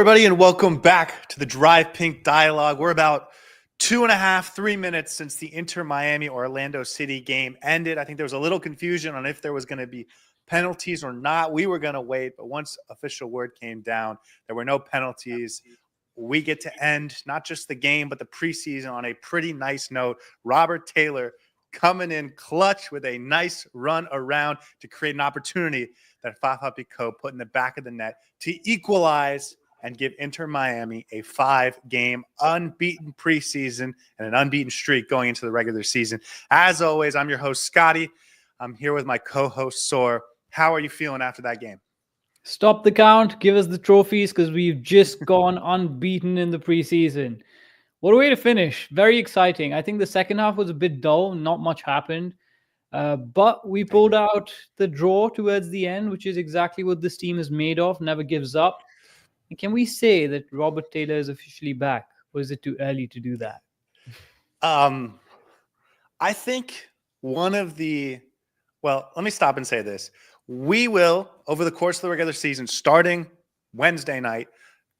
everybody, and welcome back to the Drive Pink Dialogue. We're about 2.5, 3 minutes since the Inter Miami Orlando City game ended. I think there was a little confusion on if there was going to be penalties or not. We were going to wait, but once official word came down, there were no penalties. We get to end not just the game, but the preseason on a pretty nice note. Robert Taylor coming in clutch with a nice run around to create an opportunity that Fafa Picault put in the back of the net to equalize and give Inter Miami a 5-game unbeaten preseason and an unbeaten streak going into the regular season. As always, I'm your host, Scotty. I'm here with my co-host, Saur. How are you feeling after that game? Stop the count. Give us the trophies because we've just gone unbeaten in the preseason. What a way to finish. Very exciting. I think the second half was a bit dull. Not much happened. But we pulled out the draw towards the end, which is exactly what this team is made of. Never gives up. And can we say that Robert Taylor is officially back? Or is it too early to do that? I think one of the – well, let me stop and say this. We will, over the course of the regular season, starting Wednesday night,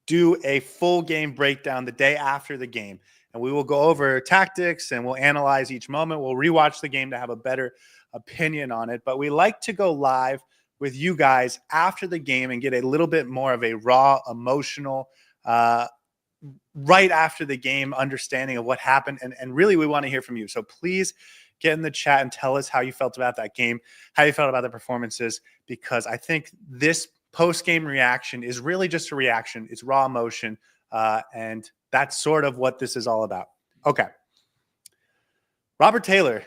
do a full game breakdown the day after the game. And we will go over tactics and we'll analyze each moment. We'll rewatch the game to have a better opinion on it. But we like to go live with you guys after the game and get a little bit more of a raw, emotional, right after the game understanding of what happened. And really, we want to hear from you. So please get in the chat and tell us how you felt about that game, how you felt about the performances, because I think this post-game reaction is really just a reaction. It's raw emotion, and that's sort of what this is all about. Okay. Robert Taylor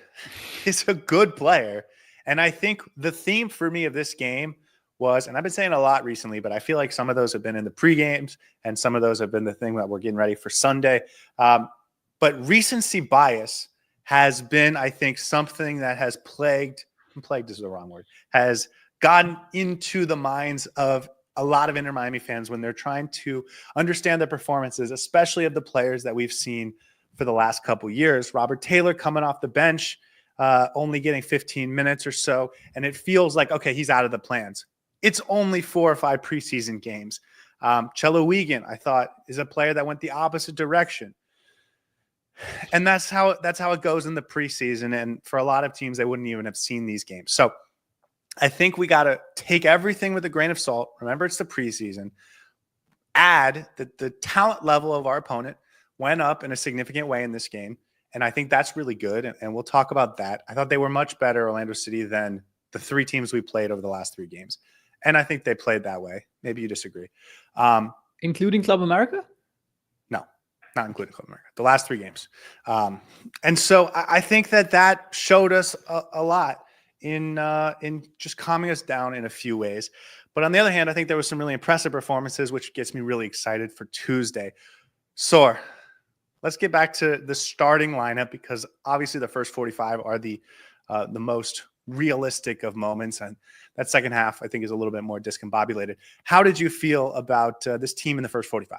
is a good player. And I think the theme for me of this game was, and I've been saying a lot recently, but I feel like some of those have been in the pre-games and some of those have been the thing that we're getting ready for Sunday. But recency bias has been, I think, something that has plagued is the wrong word, has gotten into the minds of a lot of Inter Miami fans when they're trying to understand the performances, especially of the players that we've seen for the last couple years. Robert Taylor coming off the bench, only getting 15 minutes or so, and it feels like, okay, he's out of the plans. It's only 4 or 5 preseason games. Chelo, I thought, is a player that went the opposite direction. And that's how it goes in the preseason. And for a lot of teams, they wouldn't even have seen these games. So I think we got to take everything with a grain of salt. Remember, it's the preseason. Add that the talent level of our opponent went up in a significant way in this game. And I think that's really good. And we'll talk about that. I thought they were much better, Orlando City, than the 3 teams we played over the last 3 games. And I think they played that way. Maybe you disagree. Including Club America? No, not including Club America. The last 3 games. And so I think that showed us a lot in just calming us down in a few ways. But on the other hand, I think there was some really impressive performances, which gets me really excited for Tuesday. Saur, let's get back to the starting lineup, because obviously the first 45 are the most realistic of moments. And that second half, I think, is a little bit more discombobulated. How did you feel about this team in the first 45?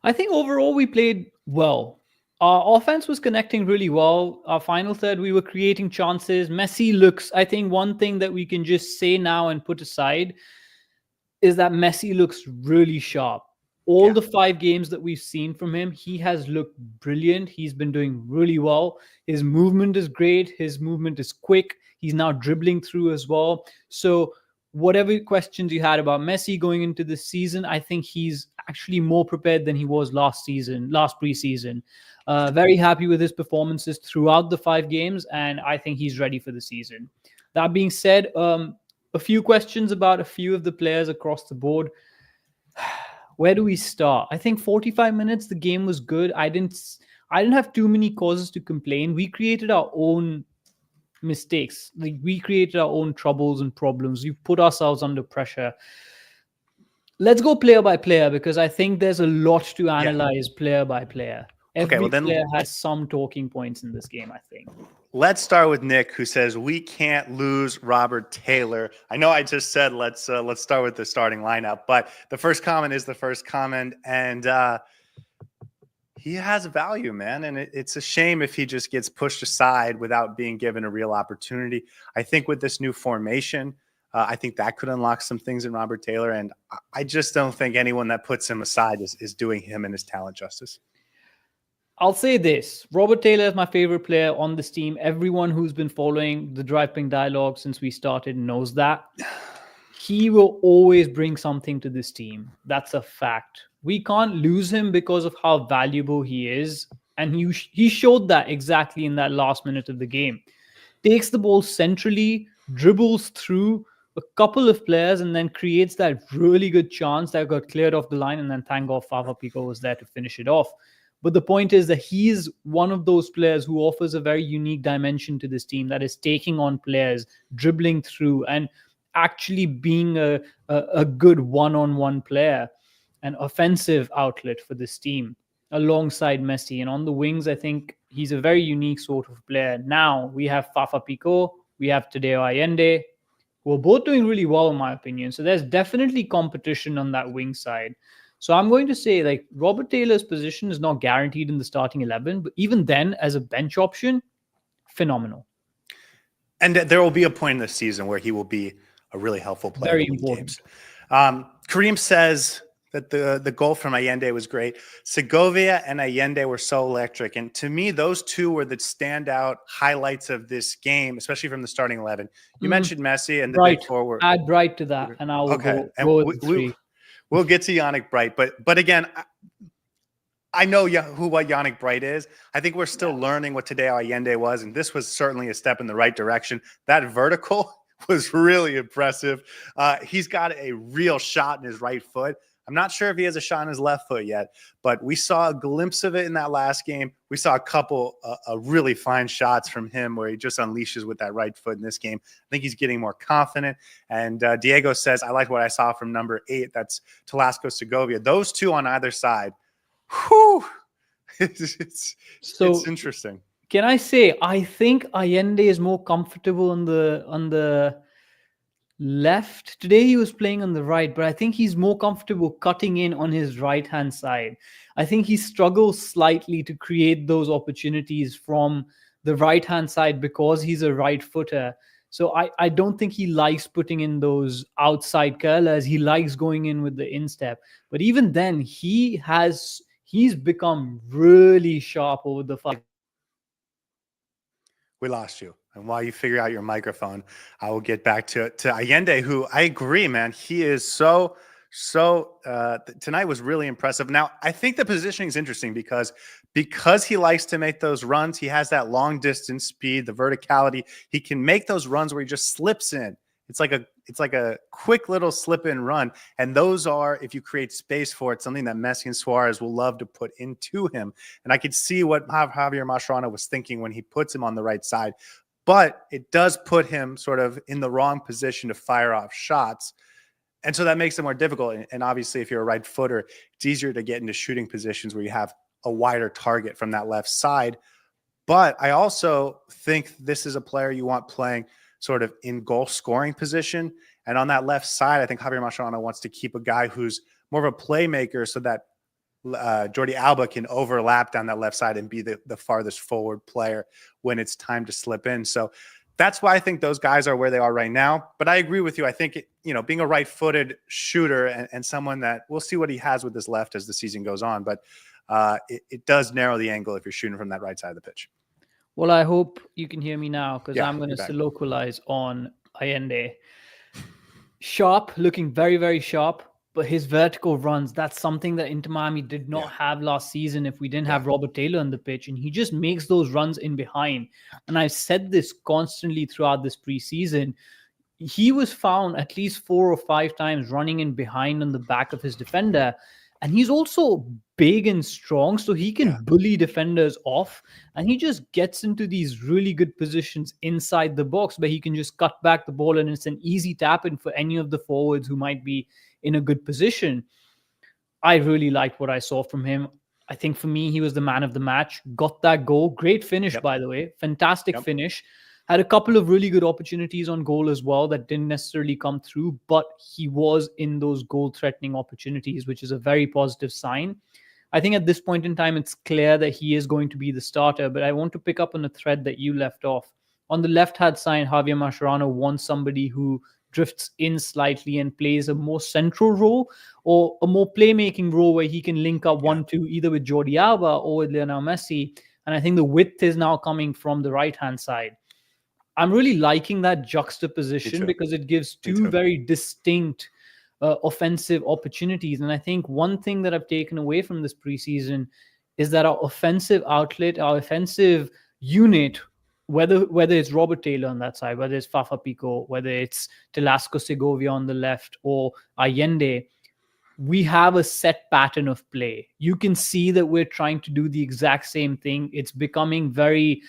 I think overall we played well. Our offense was connecting really well. Our final third, we were creating chances. Messi looks, I think one thing that we can just say now and put aside is that Messi looks really sharp. All the 5 games that we've seen from him, he has looked brilliant. He's been doing really well. His movement is great. His movement is quick. He's now dribbling through as well. So whatever questions you had about Messi going into this season, I think he's actually more prepared than he was last preseason. Very happy with his performances throughout the 5 games, and I think he's ready for the season. That being said, a few questions about a few of the players across the board. Where do we start? I think 45 minutes, the game was good. I didn't have too many causes to complain. We created our own mistakes. We created our own troubles and problems. We put ourselves under pressure. Let's go player by player, because I think there's a lot to analyze player by player. Every player has some talking points in this game, I think. Let's start with Nick, who says we can't lose Robert Taylor. I know I just said let's start with the starting lineup, but the first comment is the first comment, and he has value, man. And it's a shame if he just gets pushed aside without being given a real opportunity. I think with this new formation, I think that could unlock some things in Robert Taylor, and I just don't think anyone that puts him aside is doing him and his talent justice. I'll say this. Robert Taylor is my favorite player on this team. Everyone who's been following the Drive Ping dialogue since we started knows that. He will always bring something to this team. That's a fact. We can't lose him because of how valuable he is. And he showed that exactly in that last minute of the game. Takes the ball centrally, dribbles through a couple of players, and then creates that really good chance that got cleared off the line. And then thank God Fafa Picault was there to finish it off. But the point is that he's one of those players who offers a very unique dimension to this team, that is taking on players, dribbling through, and actually being a good one-on-one player, an offensive outlet for this team alongside Messi. And on the wings, I think he's a very unique sort of player. Now we have Fafa Picault, we have Tadeo Allende, who are both doing really well in my opinion. So there's definitely competition on that wing side. So I'm going to say, like, Robert Taylor's position is not guaranteed in the starting 11, but even then, as a bench option, phenomenal. And there will be a point in the season where he will be a really helpful player. Very important. Kareem says that the goal from Allende was great. Segovia and Allende were so electric. And to me, those two were the standout highlights of this game, especially from the starting 11. You mentioned Messi and the big forward. Add Bright to that, and I will go with the three. We'll get to Yanik Bright, but again, I know what Yanik Bright is. I think we're still learning what Tadeo Allende was, and this was certainly a step in the right direction. That vertical was really impressive. He's got a real shot in his right foot. I'm not sure if he has a shot in his left foot yet, but we saw a glimpse of it in that last game. We saw a couple really fine shots from him where he just unleashes with that right foot in this game. I think he's getting more confident. And Diego says, I like what I saw from number 8. That's Telasco Segovia. Those two on either side. Whew. It's interesting. Can I say, I think Allende is more comfortable on the left. Today he was playing on the right, but I think he's more comfortable cutting in on his right-hand side. I think he struggles slightly to create those opportunities from the right-hand side because he's a right footer. So I don't think he likes putting in those outside curlers. He likes going in with the instep. But even then, he's become really sharp over the fight. We lost you. And while you figure out your microphone, I will get back to Allende, who I agree, man. He is so tonight was really impressive. Now, I think the positioning is interesting because he likes to make those runs. He has that long distance speed, the verticality. He can make those runs where he just slips in. It's like a quick little slip in run. And those are, if you create space for it, something that Messi and Suarez will love to put into him. And I could see what Javier Mascherano was thinking when he puts him on the right side. But it does put him sort of in the wrong position to fire off shots. And so that makes it more difficult. And obviously, if you're a right footer, it's easier to get into shooting positions where you have a wider target from that left side. But I also think this is a player you want playing sort of in goal scoring position. And on that left side, I think Javier Mascherano wants to keep a guy who's more of a playmaker so that Jordi Alba can overlap down that left side and be the farthest forward player when it's time to slip in. So that's why I think those guys are where they are right now. But I agree with you. I think, being a right-footed shooter and someone that we'll see what he has with his left as the season goes on. But it does narrow the angle if you're shooting from that right side of the pitch. Well, I hope you can hear me now because I'm going to localize on Allende. Sharp, looking very, very sharp. But his vertical runs, that's something that Inter Miami did not have last season if we didn't have Robert Taylor on the pitch. And he just makes those runs in behind. And I've said this constantly throughout this preseason. He was found at least 4 or 5 times running in behind on the back of his defender. And he's also big and strong, so he can bully defenders off. And he just gets into these really good positions inside the box where he can just cut back the ball. And it's an easy tap in for any of the forwards who might be in a good position. I really liked what I saw from him. I think for me, he was the man of the match. Got that goal. Great finish, by the way. Fantastic finish. Had a couple of really good opportunities on goal as well that didn't necessarily come through, but he was in those goal-threatening opportunities, which is a very positive sign. I think at this point in time, it's clear that he is going to be the starter, but I want to pick up on a thread that you left off. On the left-hand side, Javier Mascherano wants somebody who drifts in slightly and plays a more central role or a more playmaking role where he can link up 1-2 either with Jordi Alba or with Lionel Messi. And I think the width is now coming from the right-hand side. I'm really liking that juxtaposition because it gives two very distinct offensive opportunities. And I think one thing that I've taken away from this preseason is that our offensive outlet, our offensive unit, whether it's Robert Taylor on that side, whether it's Fafa Picault, whether it's Telasco Segovia on the left or Allende, we have a set pattern of play. You can see that we're trying to do the exact same thing. It's becoming very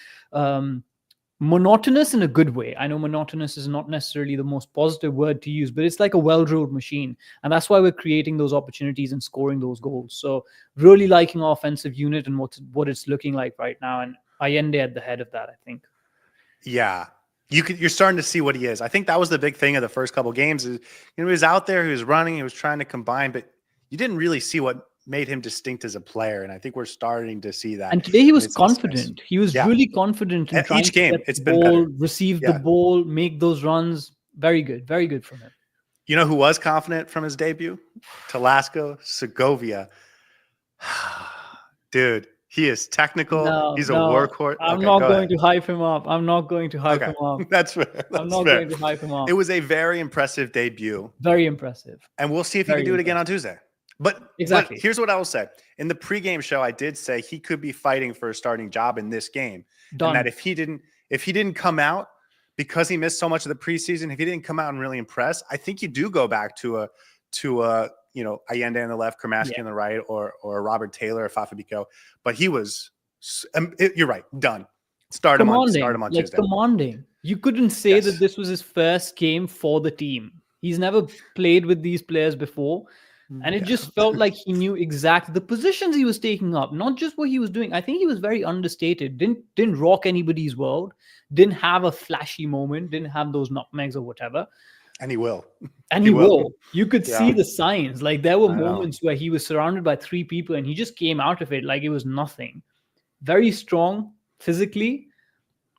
monotonous in a good way. I know monotonous is not necessarily the most positive word to use, but it's like a well-drilled machine. And that's why we're creating those opportunities and scoring those goals. So really liking our offensive unit and what it's looking like right now. And Allende at the head of that, I think. Yeah. You're starting to see what he is. I think that was the big thing of the first couple of games. Is, he was out there, he was running, he was trying to combine, but you didn't really see what made him distinct as a player. And I think we're starting to see that. And today he was confident. He was really confident in trying each game. To get it's the been ball, better. receive the ball, make those runs. Very good from him. You know who was confident from his debut? Telasco Segovia. Dude, he is technical. He's a workhorse. I'm not going to hype him up. I'm not going to hype him up. That's fair. I'm not going to hype him up. It was a very impressive debut. Very impressive. And we'll see if he can do it again on Tuesday. But here's what I will say. In the pregame show, I did say he could be fighting for a starting job in this game. And that if he didn't come out because he missed so much of the preseason, if he didn't come out and really impress, I think you do go back to a Allende on the left, Kramaski on the right, or Robert Taylor or Fafa Picault. But he was, you're right, done. Start him on Tuesday. Commanding. You couldn't say that this was his first game for the team. He's never played with these players before. And it just felt like he knew exactly the positions he was taking up, not just what he was doing. I think he was very understated. Didn't rock anybody's world. Didn't have a flashy moment. Didn't have those nutmegs or whatever. And he will. And he will. You could see the signs. Like there were moments where he was surrounded by 3 people and he just came out of it like it was nothing. Very strong physically,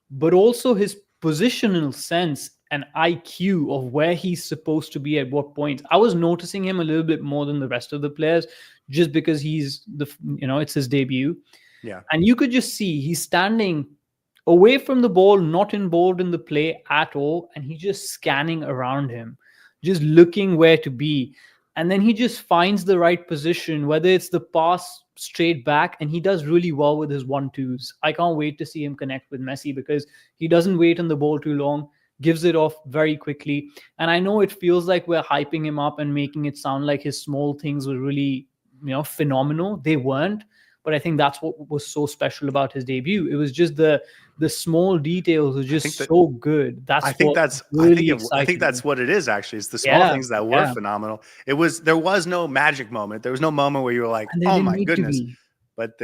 but also his positional sense and IQ of where he's supposed to be at what point. I was noticing him a little bit more than the rest of the players just because it's his debut. Yeah. And you could just see he's standing away from the ball, not involved in the play at all. And he's just scanning around him, just looking where to be. And then he just finds the right position, whether it's the pass straight back, and he does really well with his 1-2s. I can't wait to see him connect with Messi because he doesn't wait on the ball too long, gives it off very quickly. And I know it feels like we're hyping him up and making it sound like his small things were really, phenomenal. They weren't. But I think that's what was so special about his debut. It was just the small details were just so good. I think that's what it is actually. It's the small things that were phenomenal. There was no magic moment. There was no moment where you were like, oh my goodness. But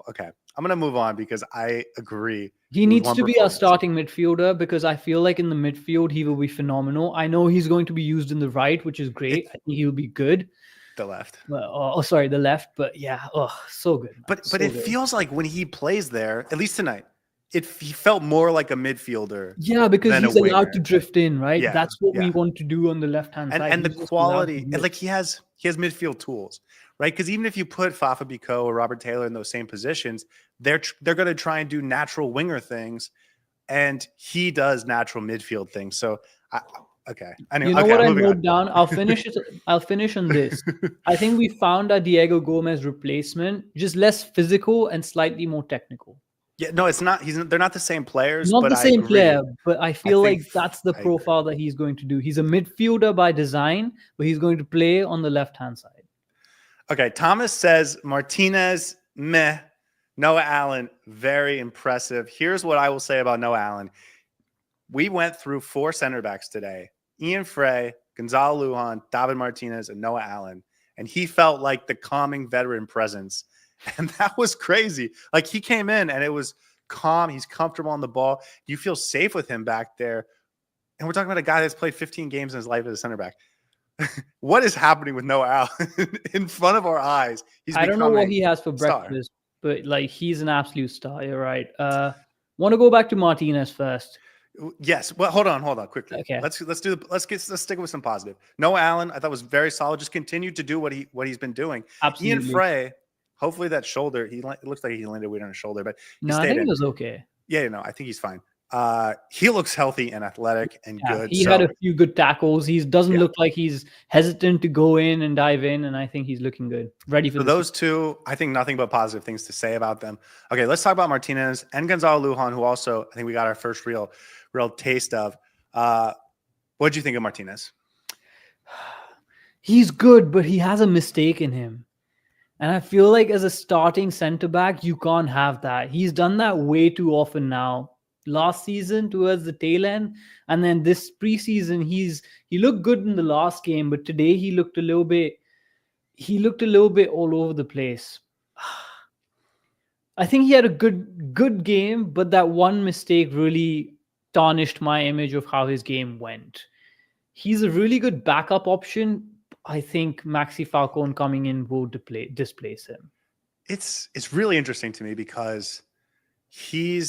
okay, I'm gonna move on because I agree. He needs to be our starting midfielder because I feel like in the midfield he will be phenomenal. I know he's going to be used in the right, which is great. I think he'll be good. The left. The left. But yeah, so good. Man. But it feels like when he plays there, at least tonight, he felt more like a midfielder. Yeah, because he's allowed to drift in, right? Yeah, that's what we want to do on the left-hand side. And the quality, and like he has midfield tools, right? Because even if you put Fafa Picault or Robert Taylor in those same positions, they're going to try and do natural winger things, and he does natural midfield things. So okay. Anyway, what I wrote down? I'll finish on this. I think we found a Diego Gomez replacement, just less physical and slightly more technical. Yeah, no, it's not. They're not the same players. Not the same player, but I feel like that's the profile that he's going to do. He's a midfielder by design, but he's going to play on the left-hand side. Okay, Thomas says Martinez, meh. Noah Allen, very impressive. Here's what I will say about Noah Allen. We went through 4 center backs today: Ian Frey, Gonzalo Lujan, David Martinez, and Noah Allen. And he felt like the calming veteran presence. And that was crazy. Like he came in and it was calm. He's comfortable on the ball. You feel safe with him back there. And we're talking about a guy that's played 15 games in his life as a center back. What is happening with Noah Allen in front of our eyes? I don't know what he has for breakfast, but like he's an absolute star. You're right. Want to go back to Martinez first. Yes. Well, hold on quickly. Okay. Let's stick with some positive. Noah Allen, I thought was very solid. Just continue to do what he's been doing. Ian Absolutely. Frey, hopefully that shoulder, it looks like he landed weight on his shoulder, but he No, I stayed think in. it was okay. Yeah, I think he's fine. He looks healthy and athletic and Yeah, good. he So had a few good tackles. He doesn't yeah. look like he's hesitant to go in and dive in, and I think he's looking good, ready for So the those two, I think nothing but positive things to say about them. Okay, let's talk about Martinez and Gonzalo Lujan, who also I think we got our first real taste of. What did you think of Martinez? He's good, but he has a mistake in him. And I feel like as a starting center back, you can't have that. He's done that way too often now. Last season towards the tail end, and then this preseason, he looked good in the last game, but today he looked a little bit all over the place. I think he had a good game, but that one mistake really tarnished my image of how his game went. He's a really good backup option. I think Maxi Falcone coming in will displace him. It's really interesting to me because he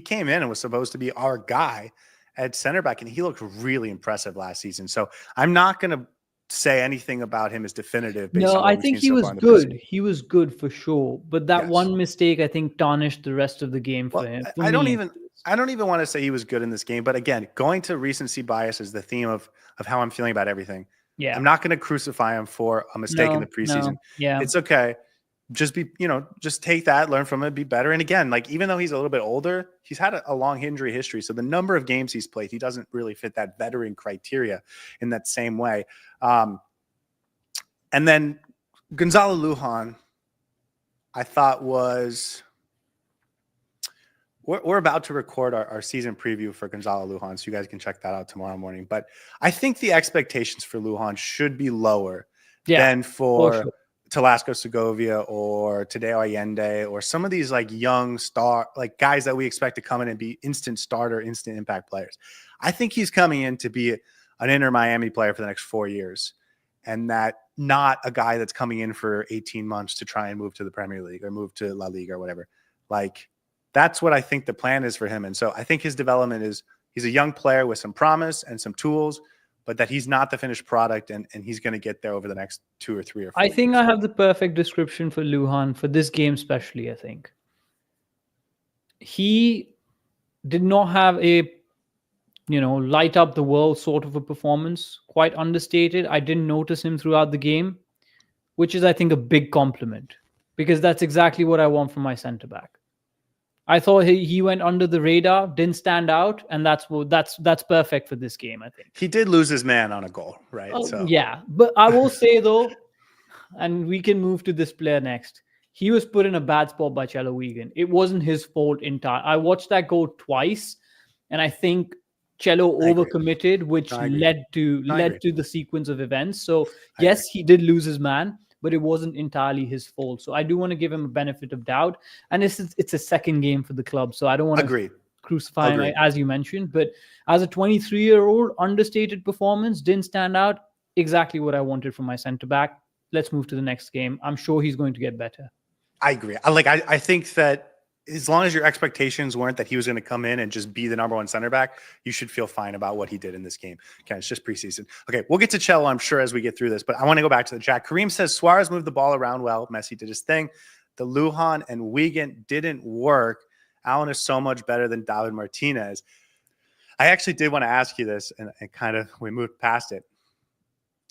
came in and was supposed to be our guy at center back, and he looked really impressive last season. So I'm not going to say anything about him as definitive. No, I think he was good. He was good for sure. But that one mistake, I think, tarnished the rest of the game for him. I don't even want to say he was good in this game. But again, going to recency bias is the theme of how I'm feeling about everything. Yeah, I'm not going to crucify him for a mistake in the preseason. Yeah, it's okay. Just just take that, learn from it, be better. And again, like, even though he's a little bit older, he's had a long injury history. So the number of games he's played, he doesn't really fit that veteran criteria in that same way. And then Gonzalo Lujan, I thought we're about to record our season preview for Gonzalo Lujan, so you guys can check that out tomorrow morning. But I think the expectations for Lujan should be lower than for Telasco Segovia or Tadeo Allende or some of these like young guys that we expect to come in and be instant starter, instant impact players. I think he's coming in to be an Inter Miami player for the next 4 years, and that not a guy that's coming in for 18 months to try and move to the Premier League or move to La Liga or whatever. Like, that's what I think the plan is for him. And so I think his development is he's a young player with some promise and some tools, but that he's not the finished product, and he's going to get there over the next 2 or 3 or 4 I think years. I have the perfect description for Lujan for this game, especially. I think he did not have a light up the world sort of a performance, quite understated. I didn't notice him throughout the game, which is, I think, a big compliment, because that's exactly what I want from my center back. I thought he went under the radar, didn't stand out, and that's perfect for this game, I think. He did lose his man on a goal, right? Yeah, but I will say though, and we can move to this player next, he was put in a bad spot by Chelo Wigan. It wasn't his fault entirely. I watched that goal twice, and I think Chelo overcommitted, which led to the sequence of events. So yes, he did lose his man, but it wasn't entirely his fault. So I do want to give him a benefit of doubt. And it's a second game for the club, so I don't want to crucify him, as you mentioned. But as a 23-year-old, understated performance, didn't stand out. Exactly what I wanted from my center back. Let's move to the next game. I'm sure he's going to get better. I agree. I think that as long as your expectations weren't that he was going to come in and just be the number one center back, you should feel fine about what he did in this game. Okay, it's just preseason. Okay, we'll get to Chelo, I'm sure, as we get through this, but I want to go back to the chat. Kareem says Suarez moved the ball around well. Messi did his thing. The Lujan and Wigan didn't work. Allen is so much better than David Martinez. I actually did want to ask you this, and kind of we moved past it.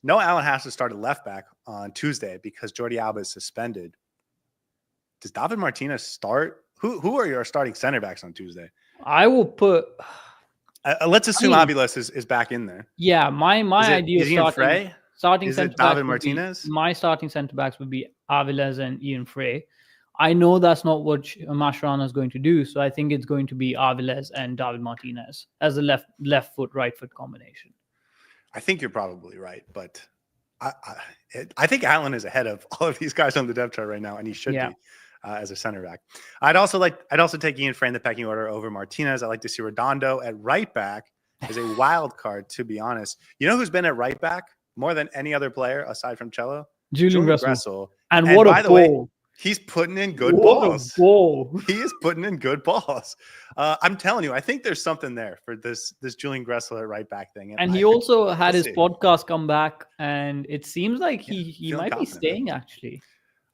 No, Allen has to start at left back on Tuesday because Jordi Alba is suspended. Does David Martinez start? Who are your starting center backs on Tuesday? I will put. Let's assume Aviles is back in there. Yeah, my idea starting is center it David Martinez? My starting center backs would be Aviles and Ian Frey. I know that's not what Mascherano is going to do, so I think it's going to be Aviles and David Martinez as a left foot, right foot combination. I think you're probably right, but I think Allen is ahead of all of these guys on the depth chart right now, and he should be. As a center back. I'd also take Ian Frey in the pecking order over Martinez. I like to see Redondo at right back as a wild card, to be honest. You know who's been at right back more than any other player aside from Chelo? Julian Gressel. And what a goal. He's putting in good What a balls. ball. He is putting in good balls. I'm telling you, I think there's something there for this Julian Gressel at right back thing. And he also had we'll his see. podcast come back, and it seems like he feeling might be confident, staying, actually.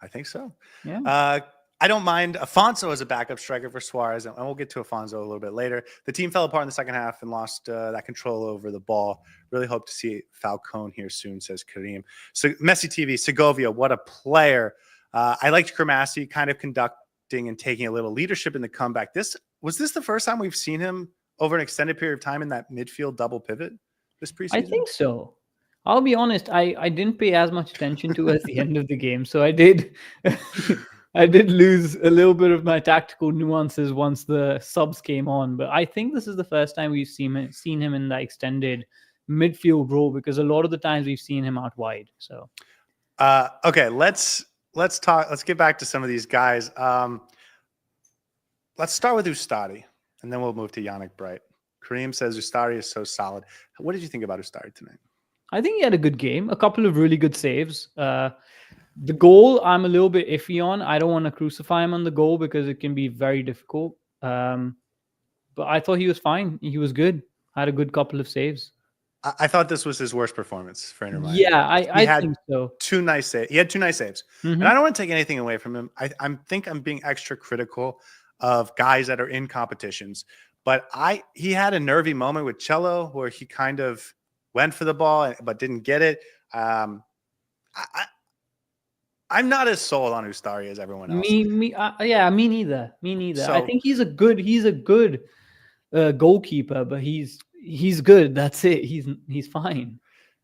I think so. Yeah. I don't mind Afonso as a backup striker for Suarez, and we'll get to Afonso a little bit later. The team fell apart in the second half and lost that control over the ball. Really hope to see Falcone here soon, says Kareem. So Messi TV, Segovia, what a player. I liked Cremassi kind of conducting and taking a little leadership in the comeback. Was this the first time we've seen him over an extended period of time in that midfield double pivot this preseason? I think so. I'll be honest, I didn't pay as much attention to at the end of the game. So I did I did lose a little bit of my tactical nuances once the subs came on. But I think this is the first time we've seen him in that extended midfield role, because a lot of the times we've seen him out wide. So okay, let's get back to some of these guys. Let's start with Ustari, and then we'll move to Yanik Bright. Kareem says Ustari is so solid. What did you think about Ustari tonight? I think he had a good game, a couple of really good saves. The goal, I'm a little bit iffy on. I don't want to crucify him on the goal because it can be very difficult. But I thought he was fine. He was good. Had a good couple of saves. I thought this was his worst performance for Inter Miami. Yeah, I think so. He had 2 nice saves. Mm-hmm. And I don't want to take anything away from him. I think I'm being extra critical of guys that are in competitions. But he had a nervy moment with Chelo where he kind of went for the ball but didn't get it. I'm not as sold on Ustari as everyone else. Me neither. So, I think he's a good goalkeeper, but he's good. That's it. He's fine.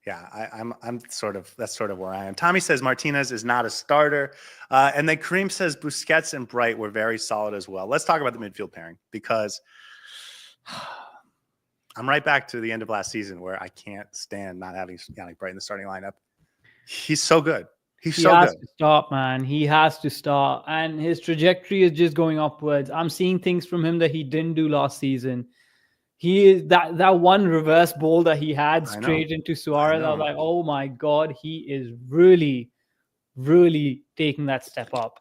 Yeah, that's sort of where I am. Tommy says Martinez is not a starter. And then Kareem says Busquets and Bright were very solid as well. Let's talk about the midfield pairing, because I'm right back to the end of last season where I can't stand not having Yanik Bright in the starting lineup. He's so good. He has to start, man. He has to start. And his trajectory is just going upwards. I'm seeing things from him that he didn't do last season. He is that one reverse ball that he had straight into Suarez. I was like, oh my God, he is really, really taking that step up.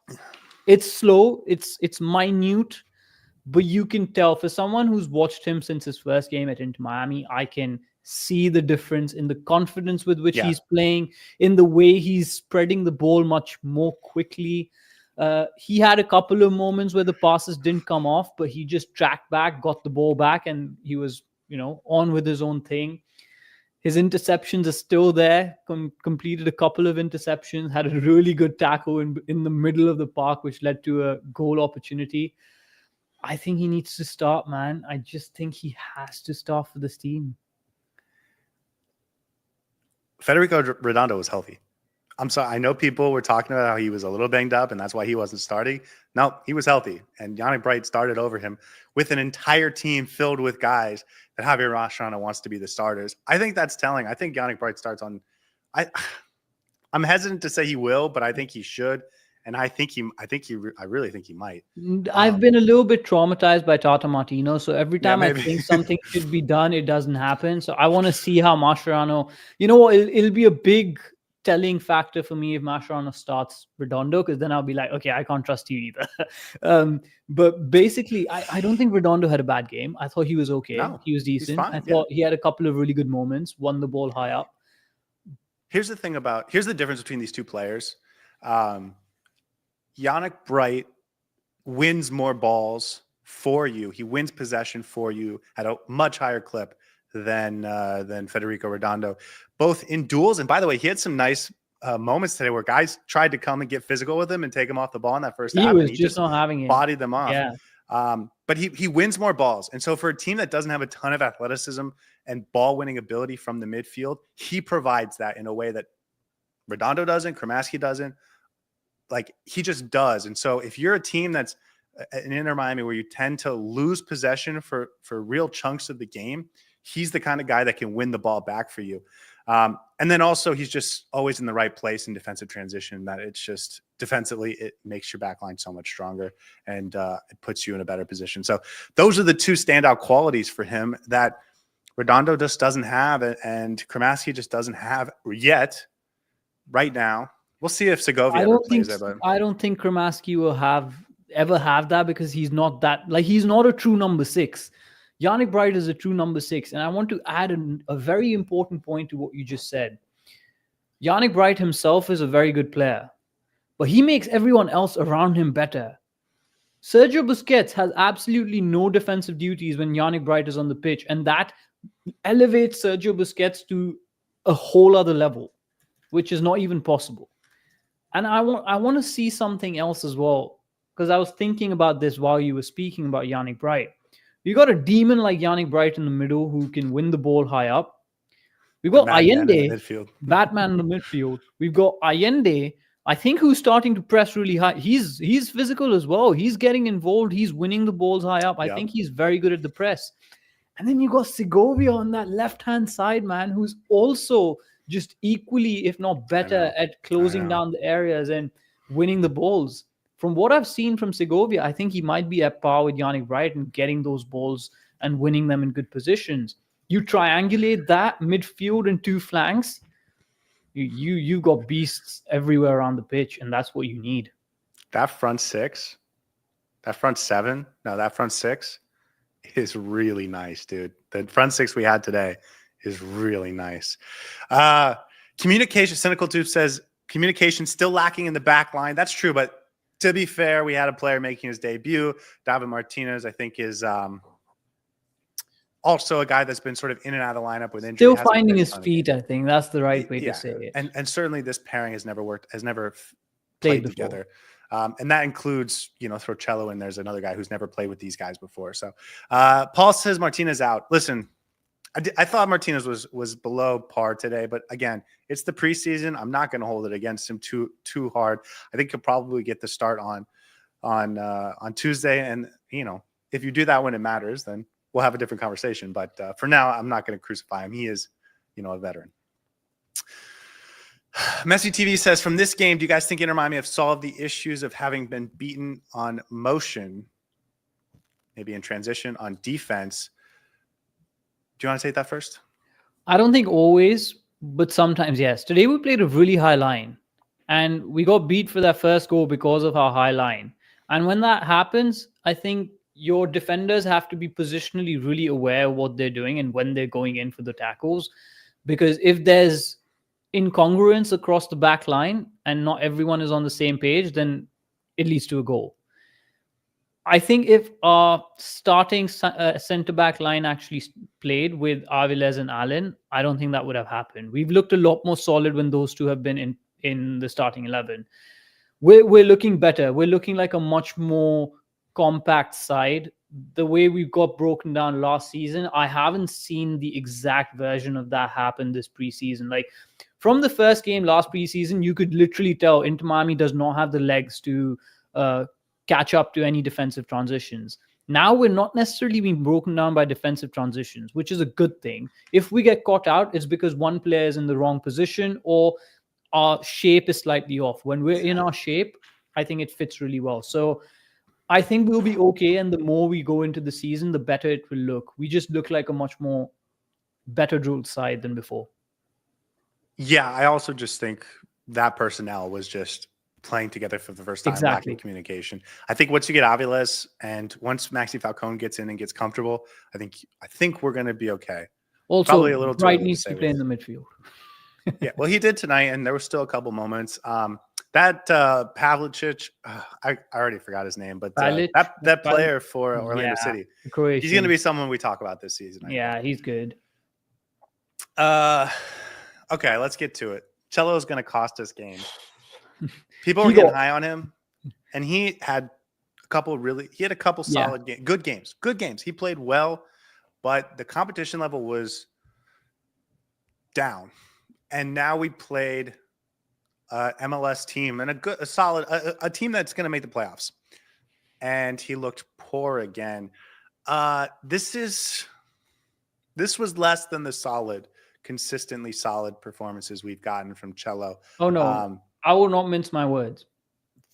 It's slow, it's minute, but you can tell, for someone who's watched him since his first game at Inter Miami, I can see the difference in the confidence with which he's playing, in the way he's spreading the ball much more quickly. He had a couple of moments where the passes didn't come off, but he just tracked back, got the ball back, and he was, on with his own thing. His interceptions are still there. Completed a couple of interceptions, had a really good tackle in the middle of the park, which led to a goal opportunity. I think he needs to start, man. I just think he has to start for this team. Federico Redondo was healthy. I'm sorry. I know people were talking about how he was a little banged up and that's why he wasn't starting. No, he was healthy. And Yanik Bright started over him with an entire team filled with guys that Javier Mascherano wants to be the starters. I think that's telling. I think Yanik Bright starts on. I'm hesitant to say he will, but I think he should. And I really think he might. I've been a little bit traumatized by Tata Martino. So every time I think something should be done, it doesn't happen. So I want to see how Mascherano, it'll be a big telling factor for me if Mascherano starts Redondo, because then I'll be like, okay, I can't trust you either. But basically, I don't think Redondo had a bad game. I thought he was okay. No, he was decent. I thought he had a couple of really good moments, won the ball high up. Here's the difference between these two players. Yanik Bright wins more balls for you. He wins possession for you at a much higher clip than Federico Redondo, both in duels. And by the way, he had some nice moments today where guys tried to come and get physical with him and take him off the ball in that first half. He just not having it. Bodied them off. Yeah. But he wins more balls. And so for a team that doesn't have a ton of athleticism and ball winning ability from the midfield, he provides that in a way that Redondo doesn't, Cremassi doesn't. Like, he just does. And so if you're a team that's in Inter Miami where you tend to lose possession for real chunks of the game, he's the kind of guy that can win the ball back for you. And then also he's just always in the right place in defensive transition, that it's just defensively, it makes your back line so much stronger and it puts you in a better position. So those are the two standout qualities for him that Redondo just doesn't have and Cremassi just doesn't have yet right now. We'll see if Segovia I ever don't think plays there, but I don't think Kramaski will ever have that, because he's not that, like, he's not a true number 6. Yanik Bright is a true number 6, and I want to add a very important point to what you just said. Yanik Bright himself is a very good player, but he makes everyone else around him better. Sergio Busquets has absolutely no defensive duties when Yanik Bright is on the pitch, and that elevates Sergio Busquets to a whole other level, which is not even possible. And I want to see something else as well, because I was thinking about this while you were speaking about Yanik Bright. You got a demon like Yanik Bright in the middle who can win the ball high up. We've got Madman in the Allende, midfield. Batman in the midfield. We've got Allende, I think, who's starting to press really high. He's physical as well. He's getting involved. He's winning the balls high up. I think he's very good at the press. And then you got Segovia on that left-hand side, man, who's also just equally, if not better, at closing down the areas and winning the balls. From what I've seen from Segovia, I think he might be at par with Yanik Bright in getting those balls and winning them in good positions. You triangulate that midfield and 2 flanks, you got beasts everywhere around the pitch, and that's what you need. That front 6, that front 7, no, that front 6 is really nice, dude. The front 6 we had today is really nice. Communication, Cynical Dude says, communication still lacking in the back line. That's true, but to be fair, we had a player making his debut. David Martinez, I think, is also a guy that's been sort of in and out of the lineup with injury. Still finding his feet, I think. That's the right way to say it. And certainly this pairing has never played together. And that includes, throw Chelo in. There's another guy who's never played with these guys before. So Paul says Martinez out. Listen, I thought Martinez was below par today, but again, it's the preseason. I'm not going to hold it against him too hard. I think he'll probably get the start on Tuesday. And if you do that when it matters, then we'll have a different conversation. But for now, I'm not going to crucify him. He is, a veteran. Messi TV says, from this game, do you guys think Inter Miami have solved the issues of having been beaten on motion, maybe in transition, on defense? Do you want to take that first? I don't think always, but sometimes, yes. Today we played a really high line, and we got beat for that first goal because of our high line. And when that happens, I think your defenders have to be positionally really aware of what they're doing and when they're going in for the tackles. Because if there's incongruence across the back line and not everyone is on the same page, then it leads to a goal. I think if our starting centre-back line actually played with Aviles and Allen, I don't think that would have happened. We've looked a lot more solid when those two have been in the starting 11. We're looking better. We're looking like a much more compact side. The way we got broken down last season, I haven't seen the exact version of that happen this preseason. Like, from the first game last preseason, you could literally tell Inter Miami does not have the legs to catch up to any defensive transitions. Now we're not necessarily being broken down by defensive transitions, which is a good thing. If we get caught out, it's because one player is in the wrong position or our shape is slightly off. When we're in our shape, I think it fits really well. So I think we'll be okay. And the more we go into the season, the better it will look. We just look like a much more better drilled side than before. Yeah, I also just think that personnel was just playing together for the first time, lacking communication. I think once you get Aviles and once Maxi Falcone gets in and gets comfortable, I think we're going to be okay. Also, probably a little Bright needs to play in the midfield. Yeah, well, he did tonight, and there were still a couple moments. That Pavlicic, I already forgot his name, but that player for Orlando City, Croatian. He's going to be someone we talk about this season. He's good. Okay, let's get to it. Chelo is going to cost us games. People were getting high on him, and he had a couple solid games, good games. He played well, but the competition level was down. And now we played MLS team and a solid team that's going to make the playoffs. And he looked poor again. This was less than the consistently solid performances we've gotten from Chelo. Oh no, I will not mince my words.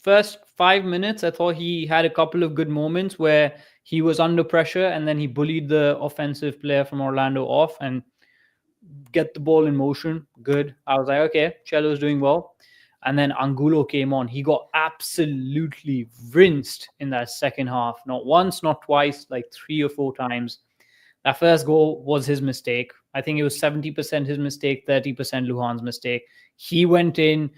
First 5 minutes, I thought he had a couple of good moments where he was under pressure and then he bullied the offensive player from Orlando off and get the ball in motion. Good. I was like, okay, Chelo's doing well. And then Angulo came on. He got absolutely rinsed in that second half. Not once, not twice, like 3 or 4 times. That first goal was his mistake. I think it was 70% his mistake, 30% Luhan's mistake. He went in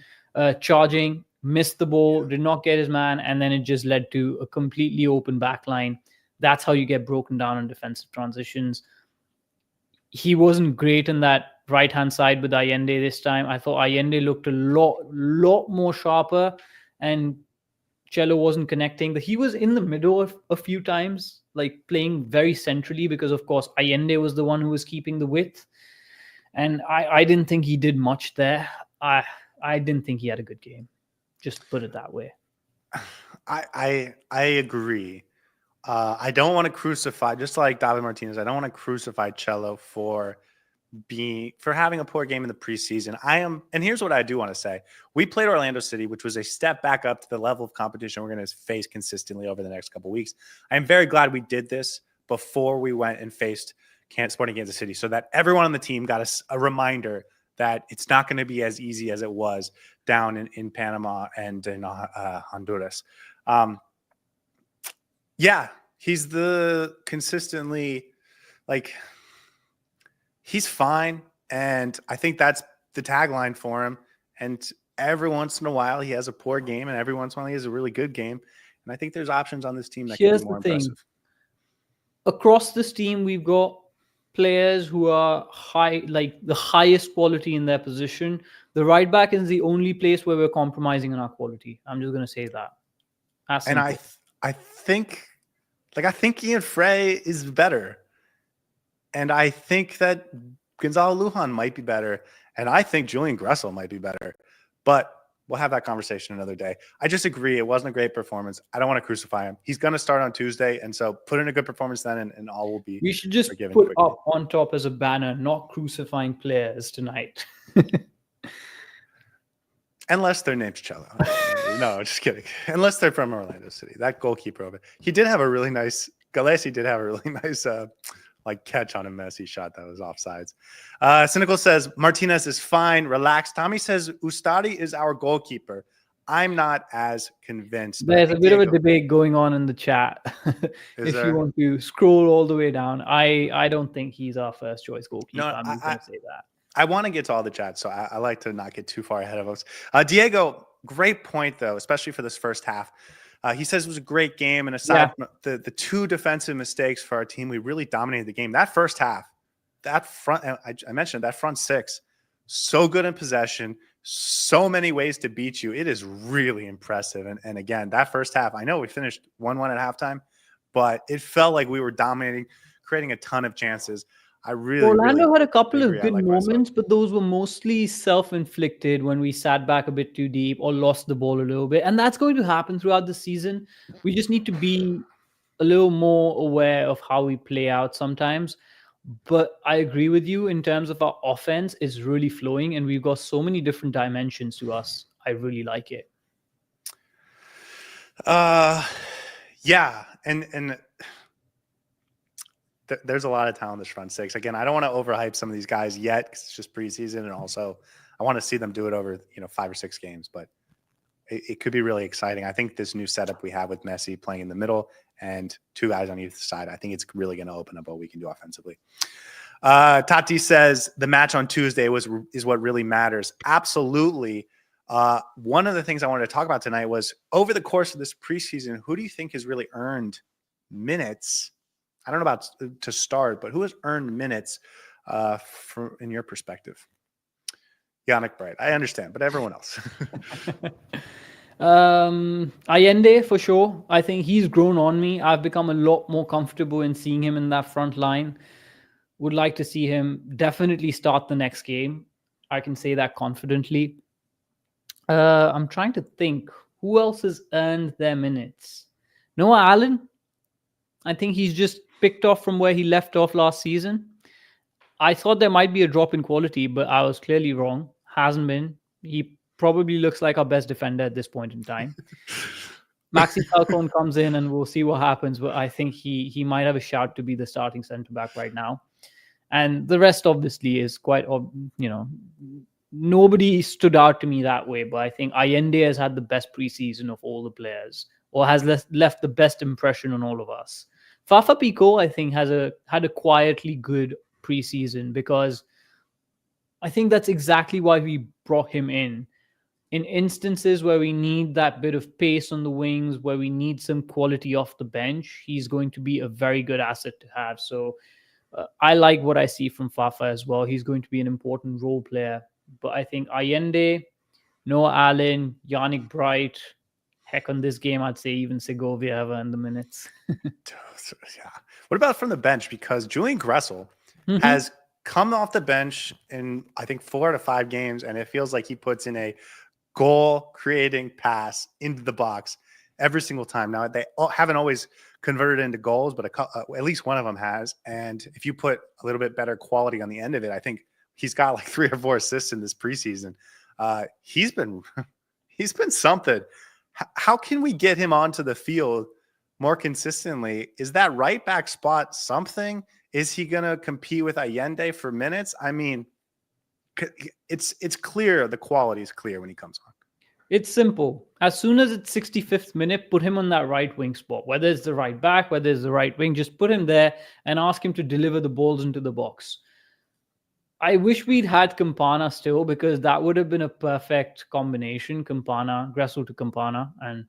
charging, missed the ball, did not get his man, and then it just led to a completely open back line. That's how you get broken down in defensive transitions. He wasn't great in that right-hand side with Allende this time. I thought Allende looked a lot more sharper, and Chelo wasn't connecting. He was in the middle a few times, like playing very centrally, because of course Allende was the one who was keeping the width. And I didn't think he did much there. I didn't think he had a good game. Just put it that way. I agree. I don't want to crucify, just like David Martinez, I don't want to crucify Chelo for having a poor game in the preseason. And here's what I do want to say. We played Orlando City, which was a step back up to the level of competition we're going to face consistently over the next couple of weeks. I am very glad we did this before we went and faced Sporting Kansas City, so that everyone on the team got a reminder that it's not going to be as easy as it was down in Panama and in Honduras. Yeah, he's the consistently, like, he's fine. And I think that's the tagline for him. And every once in a while he has a poor game, and every once in a while he has a really good game. And I think there's options on this team that can be more impressive. Across this team, we've got players who are high, like the highest quality in their position. The right back is the only place where we're compromising on our quality. I'm just going to say that. And I think Ian Frey is better. And I think that Gonzalo Lujan might be better. And I think Julian Gressel might be better. But we'll have that conversation another day. I just agree. It wasn't a great performance. I don't want to crucify him. He's going to start on Tuesday. And so put in a good performance then, and all will be We should just forgiven put quickly. up on top as a banner, not crucifying players tonight. Unless their name's Chelo. No, just kidding. Unless they're from Orlando City. That goalkeeper over. He did have a really nice like catch on a messy shot that was offsides. Cynical says Martinez is fine. Relax. Tommy says Ustadi is our goalkeeper. I'm not as convinced. There's a bit of a debate going on in the chat. If you want to scroll all the way down, I don't think he's our first choice goalkeeper. No, I'm just going to say that. I want to get to all the chat, so I like to not get too far ahead of us. Diego, great point, though, especially for this first half. He says it was a great game, and aside from the 2 defensive mistakes for our team, we really dominated the game. That first half, that front, I mentioned that front 6, so good in possession, so many ways to beat you. It is really impressive. And again, that first half, I know we finished 1-1 at halftime, but it felt like we were dominating, creating a ton of chances. Orlando had a couple of good moments, but those were mostly self-inflicted when we sat back a bit too deep or lost the ball a little bit. And that's going to happen throughout the season. We just need to be a little more aware of how we play out sometimes. But I agree with you in terms of our offense is really flowing, and we've got so many different dimensions to us. I really like it. Yeah. And there's a lot of talent in this front 6. Again, I don't want to overhype some of these guys yet because it's just preseason, and also I want to see them do it over 5 or 6 games. But it could be really exciting. I think this new setup we have with Messi playing in the middle and 2 guys on either side, I think it's really going to open up what we can do offensively. Tati says the match on Tuesday is what really matters. Absolutely. One of the things I wanted to talk about tonight was over the course of this preseason, who do you think has really earned minutes? I don't know about to start, but who has earned minutes in your perspective? Yanik Bright. I understand, but everyone else. Allende, for sure. I think he's grown on me. I've become a lot more comfortable in seeing him in that front line. Would like to see him definitely start the next game. I can say that confidently. I'm trying to think who else has earned their minutes. Noah Allen. I think he's just picked off from where he left off last season. I thought there might be a drop in quality, but I was clearly wrong. Hasn't been. He probably looks like our best defender at this point in time. Maxi Falcone comes in and we'll see what happens, but I think he might have a shout to be the starting centre back right now. And the rest obviously is quite, nobody stood out to me that way, but I think Allende has had the best preseason of all the players, or has left the best impression on all of us. Fafa Picault, I think, had a quietly good preseason, because I think that's exactly why we brought him in. In instances where we need that bit of pace on the wings, where we need some quality off the bench, he's going to be a very good asset to have. So I like what I see from Fafa as well. He's going to be an important role player. But I think Allende, Noah Allen, Yanik Bright, heck, on this game, I'd say even Segovia have earned the minutes. Yeah. What about from the bench? Because Julian Gressel has come off the bench in, I think, 4 out of 5 games, and it feels like he puts in a goal-creating pass into the box every single time. Now, they haven't always converted into goals, but at least one of them has. And if you put a little bit better quality on the end of it, I think he's got like 3 or 4 assists in this preseason. He's been something. How can we get him onto the field more consistently? Is that right back spot something? Is he going to compete with Allende for minutes? I mean, it's clear. The quality is clear when he comes on. It's simple. As soon as it's 65th minute, put him on that right wing spot. Whether it's the right back, whether it's the right wing, just put him there and ask him to deliver the balls into the box. I wish we'd had Campana still, because that would have been a perfect combination, Gressel to Campana, and